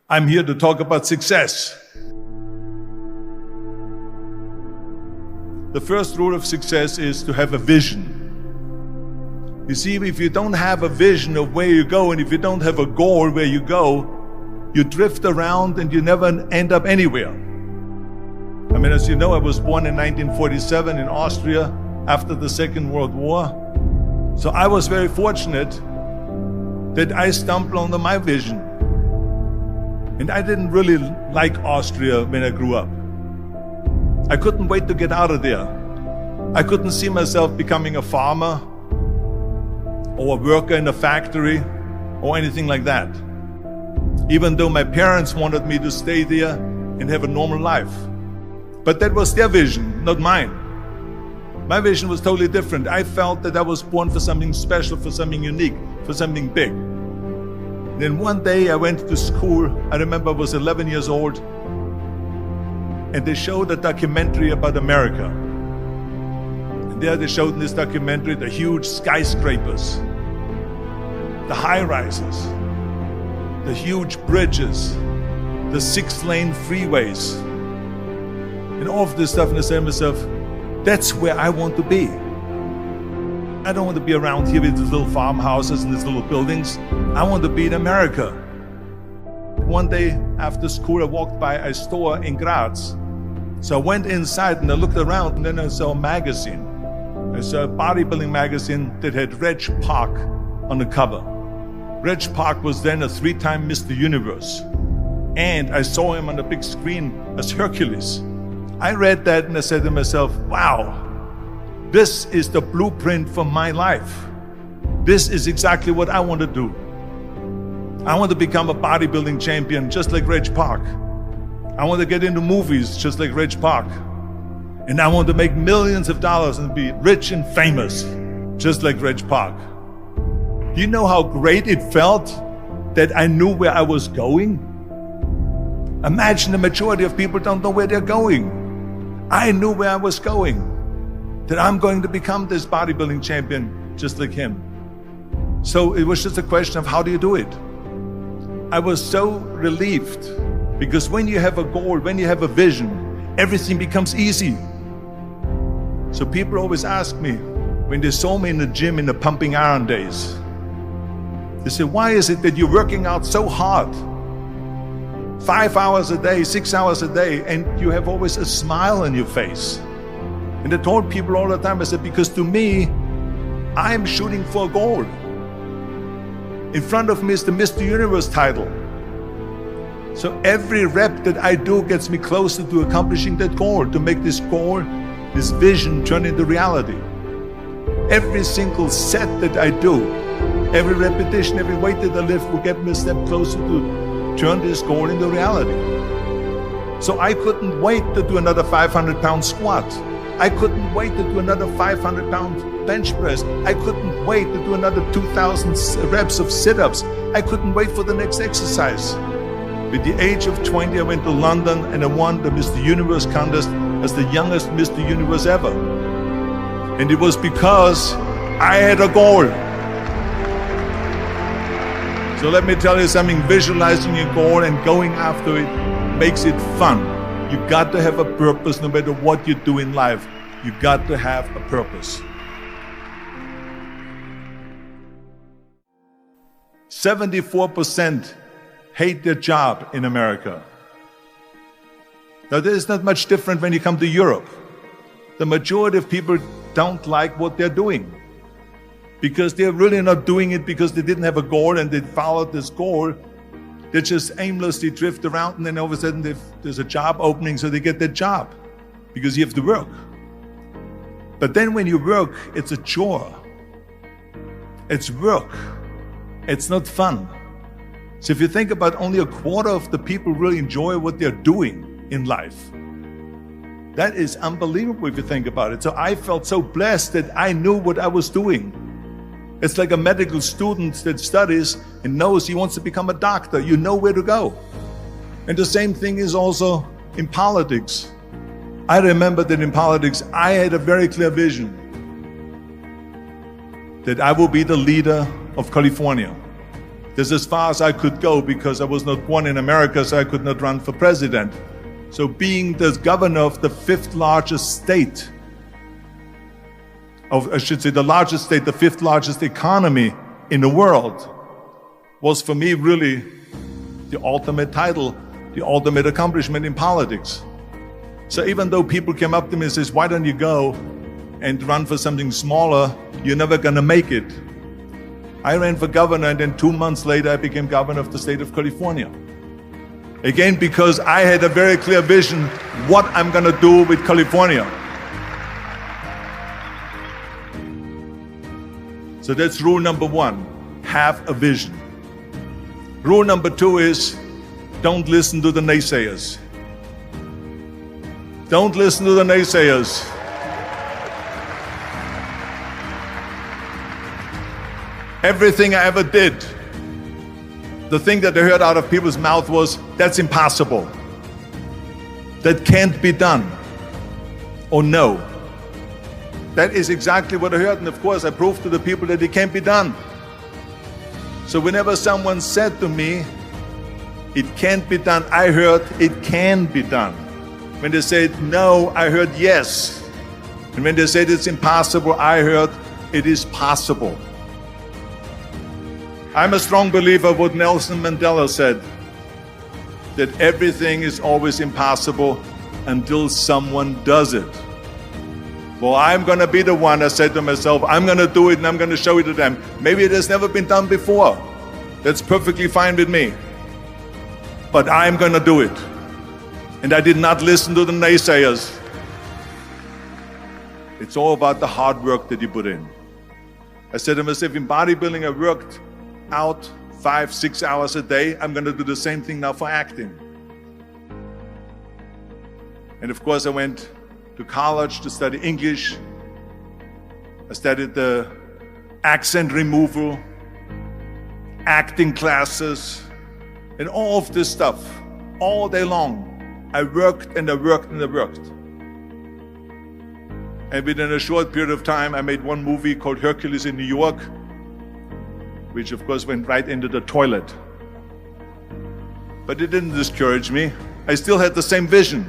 I'm here to talk about success. The first rule of success is to have a vision. You see, if you don't have a vision of where you go, and if you don't have a goal where you go, you drift around and you never end up anywhere. I mean, as you know, I was born in 1947 in Austria after the Second World War. So I was very fortunate that I stumbled onto my vision. And I didn't really like Austria when I grew up. I couldn't wait to get out of there. I couldn't see myself becoming a farmer or a worker in a factory or anything like that. Even though my parents wanted me to stay there and have a normal life. But that was their vision, not mine. My vision was totally different. I felt that I was born for something special, for something unique, for something big. Then one day I went to school. I remember I was 11 years old, and they showed a documentary about America. And there they showed in this documentary the huge skyscrapers, the high-rises, the huge bridges, the 6-lane freeways, and all of this stuff. And I said to myself, that's where I want to be. I don't want to be around here with these little farmhouses and these little buildings. I want to be in America. One day after school, I walked by a store in Graz. So I went inside and I looked around, and then I saw a magazine. I saw a bodybuilding magazine that had Reg Park on the cover. Reg Park was then a 3-time Mr. Universe. And I saw him on the big screen as Hercules. I read that and I said to myself, wow, this is the blueprint for my life. This is exactly what I want to do. I want to become a bodybuilding champion just like Reg Park. I want to get into movies just like Reg Park. And I want to make millions of dollars and be rich and famous just like Reg Park. Do you know how great it felt that I knew where I was going? Imagine the majority of people don't know where they're going. I knew where I was going, that I'm going to become this bodybuilding champion just like him. So it was just a question of how do you do it? I was so relieved, because when you have a goal, when you have a vision, everything becomes easy. So people always ask me, when they saw me in the gym in the pumping iron days, they say, why is it that you're working out so hard? 5 hours a day, 6 hours a day, and you have always a smile on your face. And I told people all the time, I said, because to me, I'm shooting for a goal. In front of me is the Mr. Universe title. So every rep that I do gets me closer to accomplishing that goal, to make this goal, this vision turn into reality. Every single set that I do, every repetition, every weight that I lift will get me a step closer to turn this goal into reality. So I couldn't wait to do another 500-pound squat. I couldn't wait to do another 500-pound bench press. I couldn't wait to do another 2,000 reps of sit-ups. I couldn't wait for the next exercise. At the age of 20, I went to London and I won the Mr. Universe contest as the youngest Mr. Universe ever. And it was because I had a goal. So let me tell you something, visualizing your goal and going after it makes it fun. You got to have a purpose no matter what you do in life. You got to have a purpose. 74% hate their job in America. Now there is not much different when you come to Europe. The majority of people don't like what they're doing, because they're really not doing it because they didn't have a goal and they followed this goal. They just aimlessly drift around, and then all of a sudden there's a job opening, so they get that job because you have to work. But then when you work, it's a chore. It's work. It's not fun. So if you think about, only a quarter of the people really enjoy what they're doing in life. That is unbelievable if you think about it. So I felt so blessed that I knew what I was doing. It's like a medical student that studies and knows he wants to become a doctor. You know where to go. And the same thing is also in politics. I remember that in politics, I had a very clear vision that I will be the leader of California. This is as far as I could go because I was not born in America, so I could not run for president. So being the governor of the fifth largest state, the largest state, the fifth largest economy in the world, was for me really the ultimate title, the ultimate accomplishment in politics. So even though people came up to me and says, why don't you go and run for something smaller, you're never gonna make it. I ran for governor, and then 2 months later I became governor of the state of California. Again, because I had a very clear vision what I'm gonna do with California. So that's rule number one, have a vision. Rule number two is, don't listen to the naysayers. Don't listen to the naysayers. Everything I ever did, the thing that I heard out of people's mouth was, that's impossible. That can't be done. Or no. That is exactly what I heard, and of course I proved to the people that it can't be done. So whenever someone said to me, it can't be done, I heard, it can be done. When they said no, I heard yes. And when they said it's impossible, I heard it is possible. I'm a strong believer of what Nelson Mandela said, that everything is always impossible until someone does it. Well, I'm going to be the one, I said to myself, I'm going to do it and I'm going to show it to them. Maybe it has never been done before. That's perfectly fine with me. But I'm going to do it. And I did not listen to the naysayers. It's all about the hard work that you put in. I said to myself, in bodybuilding, I worked out 5-6 hours a day. I'm going to do the same thing now for acting. And of course, I went to college to study English. I studied the accent removal, acting classes, and all of this stuff all day long. I worked and I worked and I worked. And within a short period of time, I made one movie called Hercules in New York, which of course went right into the toilet. But it didn't discourage me. I still had the same vision.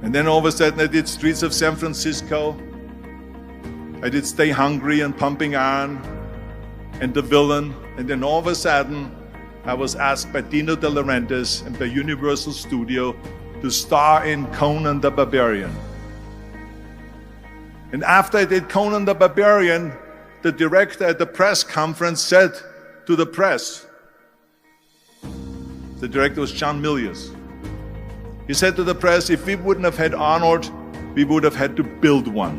And then all of a sudden I did Streets of San Francisco. I did Stay Hungry and Pumping Iron and The Villain. And then all of a sudden I was asked by Dino De Laurentiis and by Universal Studio to star in Conan the Barbarian. And after I did Conan the Barbarian, the director at the press conference said to the press, the director was John Milius. He said to the press, if we wouldn't have had Arnold, we would have had to build one.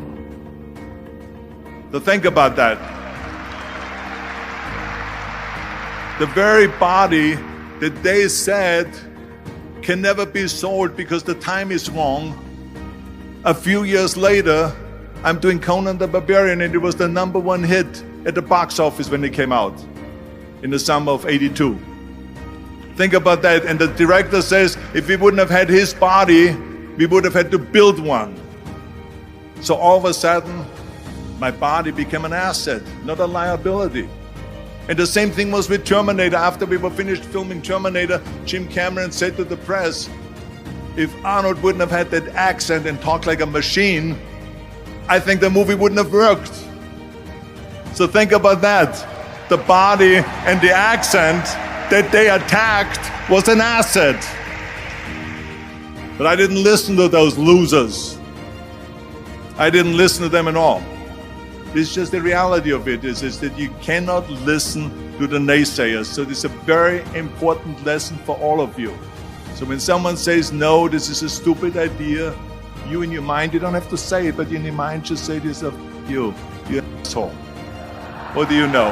So think about that. The very body that they said can never be sold because the time is wrong. A few years later, I'm doing Conan the Barbarian, and it was the #1 hit at the box office when it came out in the summer of '82. Think about that. And the director says, if we wouldn't have had his body, we would have had to build one. So all of a sudden, my body became an asset, not a liability. And the same thing was with Terminator. After we were finished filming Terminator, Jim Cameron said to the press, if Arnold wouldn't have had that accent and talked like a machine, I think the movie wouldn't have worked. So think about that. The body and the accent that they attacked was an asset. But I didn't listen to those losers. I didn't listen to them at all. It's just the reality of it is that you cannot listen to the naysayers. So this is a very important lesson for all of you. So when someone says, no, this is a stupid idea, you in your mind, you don't have to say it, but in your mind just say this of you asshole. What do you know?